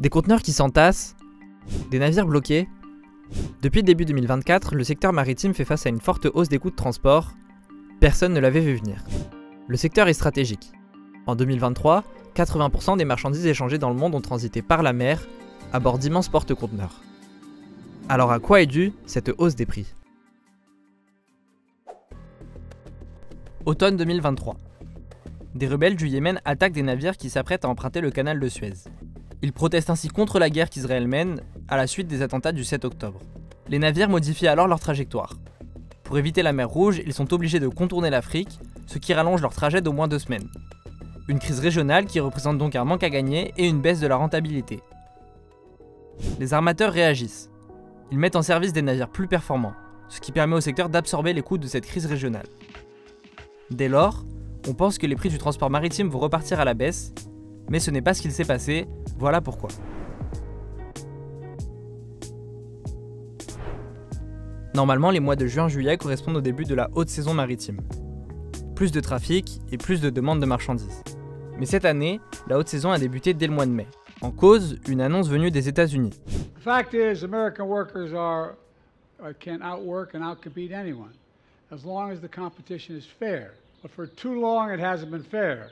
Des conteneurs qui s'entassent, des navires bloqués. Depuis le début 2024, le secteur maritime fait face à une forte hausse des coûts de transport. Personne ne l'avait vu venir. Le secteur est stratégique. En 2023, 80% des marchandises échangées dans le monde ont transité par la mer, à bord d'immenses porte-conteneurs. Alors à quoi est due cette hausse des prix? Automne 2023. Des rebelles du Yémen attaquent des navires qui s'apprêtent à emprunter le canal de Suez. Ils protestent ainsi contre la guerre qu'Israël mène à la suite des attentats du 7 octobre. Les navires modifient alors leur trajectoire. Pour éviter la mer Rouge, ils sont obligés de contourner l'Afrique, ce qui rallonge leur trajet d'au moins 2 semaines. Une crise régionale qui représente donc un manque à gagner et une baisse de la rentabilité. Les armateurs réagissent. Ils mettent en service des navires plus performants, ce qui permet au secteur d'absorber les coûts de cette crise régionale. Dès lors, on pense que les prix du transport maritime vont repartir à la baisse, mais ce n'est pas ce qu'il s'est passé, voilà pourquoi. Normalement, les mois de juin-juillet correspondent au début de la haute saison maritime. Plus de trafic et plus de demandes de marchandises. Mais cette année, la haute saison a débuté dès le mois de mai. En cause, une annonce venue des États-Unis. The fact is, American workers can outwork and outcompete anyone, as long as the competition is fair. But for too long, it hasn't been fair.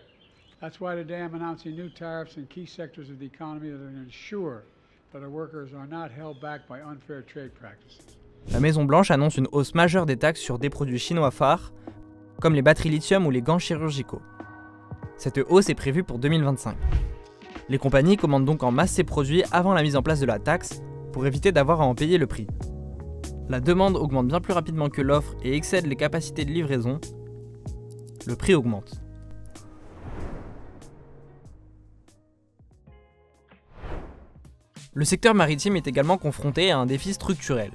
That's why today I'm announcing new tariffs in key sectors of the economy that are going to ensure that our workers are not held back by unfair trade practices. La Maison-Blanche annonce une hausse majeure des taxes sur des produits chinois phares, comme les batteries lithium ou les gants chirurgicaux. Cette hausse est prévue pour 2025. Les compagnies commandent donc en masse ces produits avant la mise en place de la taxe, pour éviter d'avoir à en payer le prix. La demande augmente bien plus rapidement que l'offre et excède les capacités de livraison. Le prix augmente. Le secteur maritime est également confronté à un défi structurel.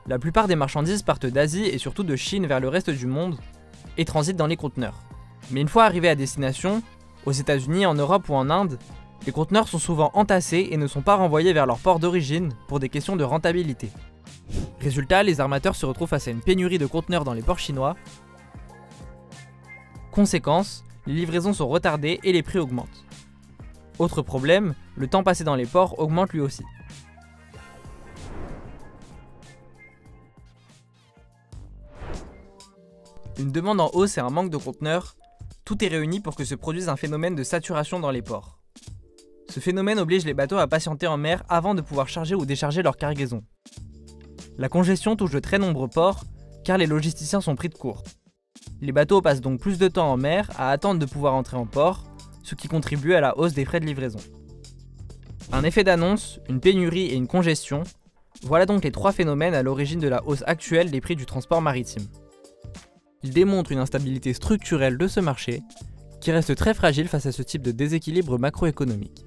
La plupart des marchandises partent d'Asie et surtout de Chine vers le reste du monde et transitent dans les conteneurs. Mais une fois arrivés à destination, aux États-Unis, en Europe ou en Inde, les conteneurs sont souvent entassés et ne sont pas renvoyés vers leur port d'origine pour des questions de rentabilité. Résultat, les armateurs se retrouvent face à une pénurie de conteneurs dans les ports chinois. Conséquence, les livraisons sont retardées et les prix augmentent. Autre problème, le temps passé dans les ports augmente lui aussi. Une demande en hausse et un manque de conteneurs, tout est réuni pour que se produise un phénomène de saturation dans les ports. Ce phénomène oblige les bateaux à patienter en mer avant de pouvoir charger ou décharger leur cargaison. La congestion touche de très nombreux ports, car les logisticiens sont pris de court. Les bateaux passent donc plus de temps en mer à attendre de pouvoir entrer en port, ce qui contribue à la hausse des frais de livraison. Un effet d'annonce, une pénurie et une congestion, voilà donc les 3 phénomènes à l'origine de la hausse actuelle des prix du transport maritime. Ils démontrent une instabilité structurelle de ce marché, qui reste très fragile face à ce type de déséquilibre macroéconomique.